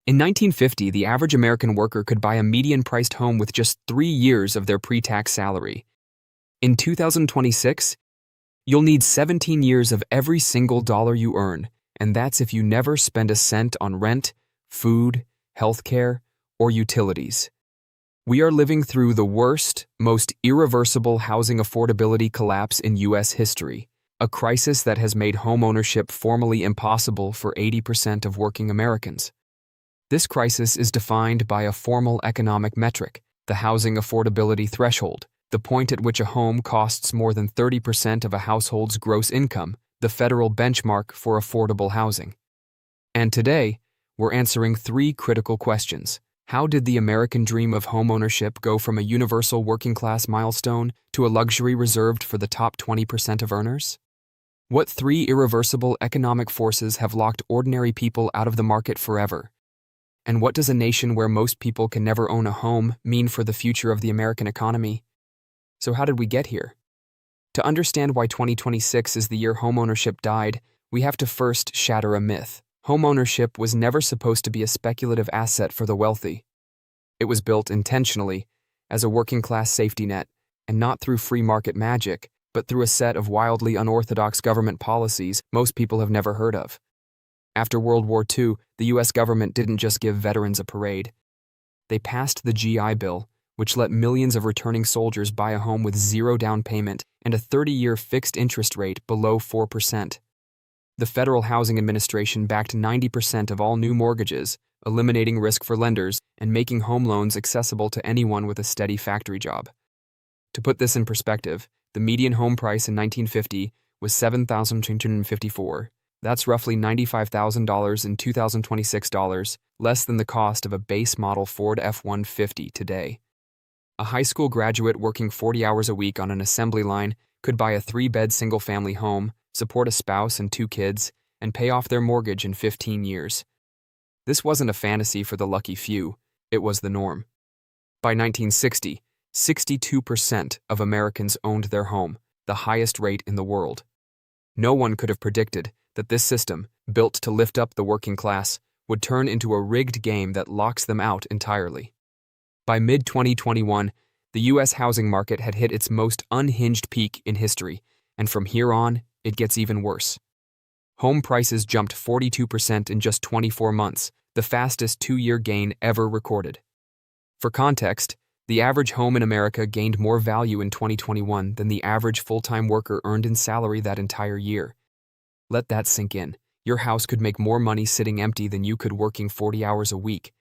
In 1950, the average American worker could buy a median-priced home with just 3 years of their pre-tax salary. In 2026, you'll need 17 years of every single dollar you earn, and that's if you never spend a cent on rent, food, healthcare, or utilities. We are living through the worst, most irreversible housing affordability collapse in U.S. history, a crisis that has made homeownership formally impossible for 80% of working Americans. This crisis is defined by a formal economic metric, the housing affordability threshold, the point at which a home costs more than 30% of a household's gross income, the federal benchmark for affordable housing. And today, we're answering 3 critical questions. How did the American dream of homeownership go from a universal working-class milestone to a luxury reserved for the top 20% of earners? What 3 irreversible economic forces have locked ordinary people out of the market forever? And what does a nation where most people can never own a home mean for the future of the American economy? So how did we get here? To understand why 2026 is the year homeownership died, we have to first shatter a myth. Homeownership was never supposed to be a speculative asset for the wealthy. It was built intentionally as a working-class safety net, and not through free market magic, but through a set of wildly unorthodox government policies most people have never heard of. After World War II, the U.S. government didn't just give veterans a parade. They passed the GI Bill, which let millions of returning soldiers buy a home with 0 down payment and a 30-year fixed interest rate below 4%. The Federal Housing Administration backed 90% of all new mortgages, eliminating risk for lenders and making home loans accessible to anyone with a steady factory job. To put this in perspective, the median home price in 1950 was $7,254. That's roughly $95,000 in 2026 dollars, less than the cost of a base model Ford F-150 today. A high school graduate working 40 hours a week on an assembly line could buy a 3-bed single-family home, support a spouse and 2 kids, and pay off their mortgage in 15 years. This wasn't a fantasy for the lucky few, it was the norm. By 1960, 62% of Americans owned their home, the highest rate in the world. No one could have predicted that this system, built to lift up the working class, would turn into a rigged game that locks them out entirely. By mid-2021, the U.S. housing market had hit its most unhinged peak in history, and from here on, it gets even worse. Home prices jumped 42% in just 24 months, the fastest 2-year gain ever recorded. For context, the average home in America gained more value in 2021 than the average full-time worker earned in salary that entire year. Let that sink in. Your house could make more money sitting empty than you could working 40 hours a week.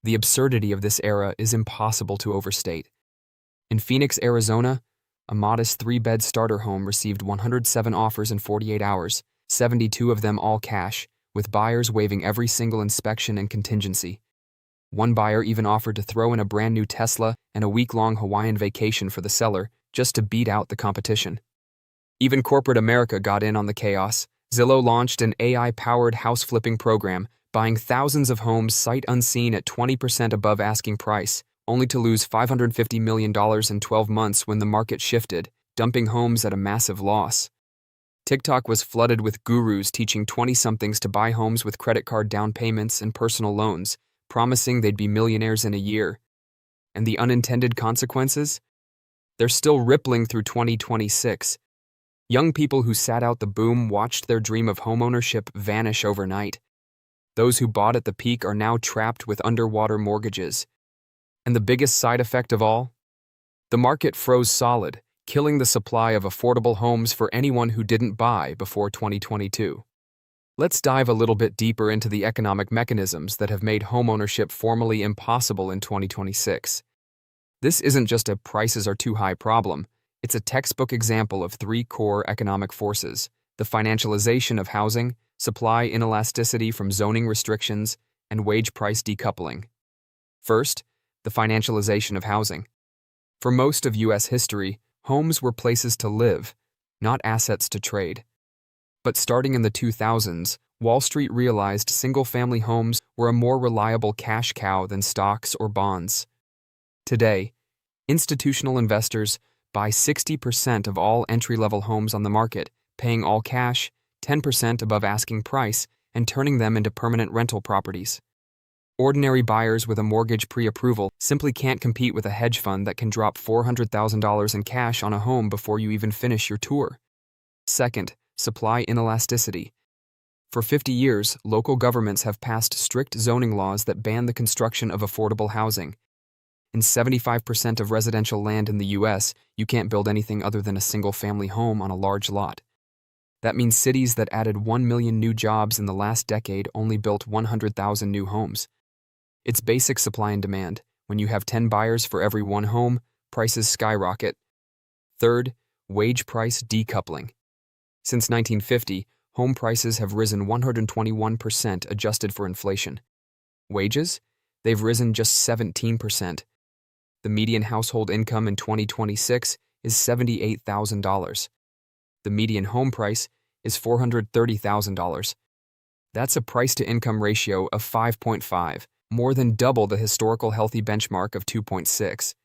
The absurdity of this era is impossible to overstate. In Phoenix, Arizona, a modest 3-bed starter home received 107 offers in 48 hours, 72 of them all cash, with buyers waiving every single inspection and contingency. One buyer even offered to throw in a brand new Tesla and a week-long Hawaiian vacation for the seller just to beat out the competition. Even corporate America got in on the chaos. Zillow launched an AI-powered house-flipping program, buying thousands of homes sight unseen at 20% above asking price, only to lose $550 million in 12 months when the market shifted, dumping homes at a massive loss. TikTok was flooded with gurus teaching 20-somethings to buy homes with credit card down payments and personal loans, promising they'd be millionaires in a year. And the unintended consequences? They're still rippling through 2026. Young people who sat out the boom watched their dream of homeownership vanish overnight. Those who bought at the peak are now trapped with underwater mortgages. And the biggest side effect of all? The market froze solid, killing the supply of affordable homes for anyone who didn't buy before 2022. Let's dive a little bit deeper into the economic mechanisms that have made homeownership formally impossible in 2026. This isn't just a prices are too high problem. It's a textbook example of 3 core economic forces: the financialization of housing, supply inelasticity from zoning restrictions, and wage price decoupling. First, the financialization of housing. For most of U.S. history, homes were places to live, not assets to trade. But starting in the 2000s, Wall Street realized single-family homes were a more reliable cash cow than stocks or bonds. Today, institutional investors buy 60% of all entry-level homes on the market, paying all cash, 10% above asking price, and turning them into permanent rental properties. Ordinary buyers with a mortgage pre-approval simply can't compete with a hedge fund that can drop $400,000 in cash on a home before you even finish your tour. Second, supply inelasticity. For 50 years, local governments have passed strict zoning laws that ban the construction of affordable housing. In 75% of residential land in the U.S., you can't build anything other than a single-family home on a large lot. That means cities that added 1 million new jobs in the last decade only built 100,000 new homes. It's basic supply and demand. When you have 10 buyers for every one home, prices skyrocket. Third, wage price decoupling. Since 1950, home prices have risen 121% adjusted for inflation. Wages? They've risen just 17%. The median household income in 2026 is $78,000. The median home price is $430,000. That's a price-to-income ratio of 5.5, more than double the historical healthy benchmark of 2.6.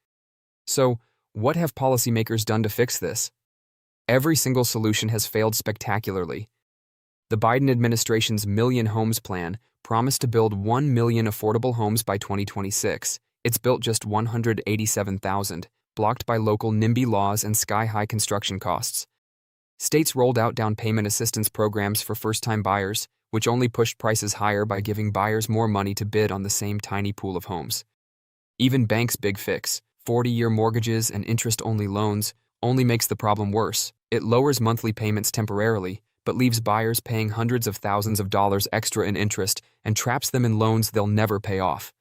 So, what have policymakers done to fix this? Every single solution has failed spectacularly. The Biden administration's Million Homes Plan promised to build 1 million affordable homes by 2026. It's built just 187,000, blocked by local NIMBY laws and sky-high construction costs. States rolled out down payment assistance programs for first-time buyers, which only pushed prices higher by giving buyers more money to bid on the same tiny pool of homes. Even banks' big fix, 40-year mortgages and interest-only loans, only makes the problem worse. It lowers monthly payments temporarily, but leaves buyers paying hundreds of thousands of dollars extra in interest and traps them in loans they'll never pay off.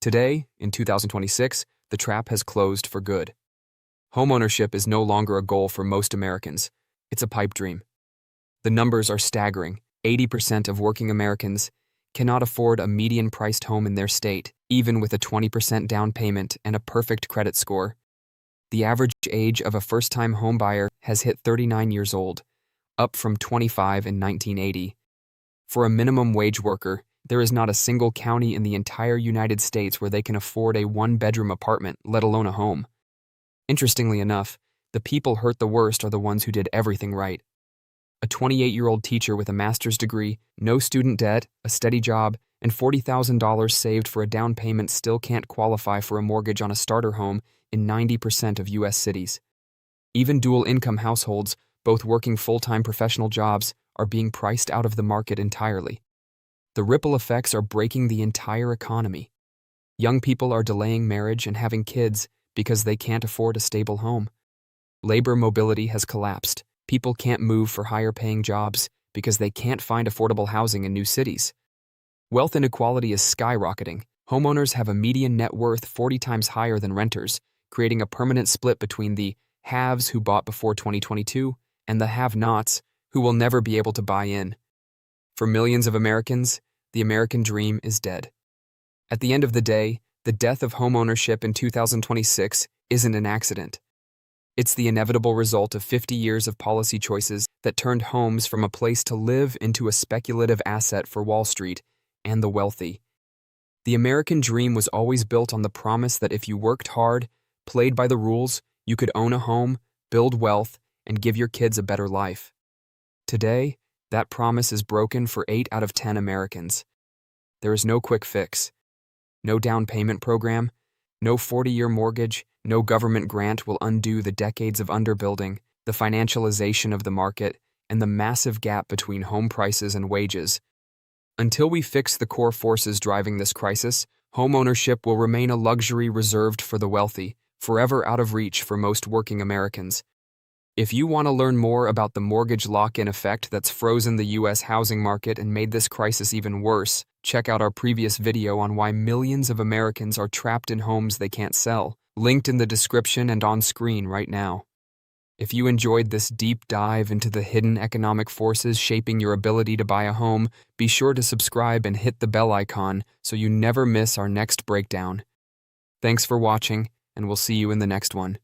Today, in 2026, the trap has closed for good. Homeownership is no longer a goal for most Americans. It's a pipe dream. The numbers are staggering. 80% of working Americans cannot afford a median-priced home in their state, even with a 20% down payment and a perfect credit score. The average age of a first-time homebuyer has hit 39 years old, up from 25 in 1980. For a minimum wage worker, there is not a single county in the entire United States where they can afford a one-bedroom apartment, let alone a home. Interestingly enough, the people hurt the worst are the ones who did everything right. A 28-year-old teacher with a master's degree, no student debt, a steady job, and $40,000 saved for a down payment still can't qualify for a mortgage on a starter home in 90% of U.S. cities. Even dual-income households, both working full-time professional jobs, are being priced out of the market entirely. The ripple effects are breaking the entire economy. Young people are delaying marriage and having kids because they can't afford a stable home. Labor mobility has collapsed. People can't move for higher-paying jobs because they can't find affordable housing in new cities. Wealth inequality is skyrocketing. Homeowners have a median net worth 40 times higher than renters, creating a permanent split between the haves who bought before 2022 and the have-nots who will never be able to buy in. For millions of Americans, the American dream is dead. At the end of the day, the death of homeownership in 2026 isn't an accident. It's the inevitable result of 50 years of policy choices that turned homes from a place to live into a speculative asset for Wall Street and the wealthy. The American dream was always built on the promise that if you worked hard, played by the rules, you could own a home, build wealth, and give your kids a better life. Today, that promise is broken for 8 out of 10 Americans. There is no quick fix. No down payment program, no 40-year mortgage, no government grant will undo the decades of underbuilding, the financialization of the market, and the massive gap between home prices and wages. Until we fix the core forces driving this crisis, homeownership will remain a luxury reserved for the wealthy, forever out of reach for most working Americans. If you want to learn more about the mortgage lock-in effect that's frozen the U.S. housing market and made this crisis even worse, check out our previous video on why millions of Americans are trapped in homes they can't sell, linked in the description and on screen right now. If you enjoyed this deep dive into the hidden economic forces shaping your ability to buy a home, be sure to subscribe and hit the bell icon so you never miss our next breakdown. Thanks for watching, and we'll see you in the next one.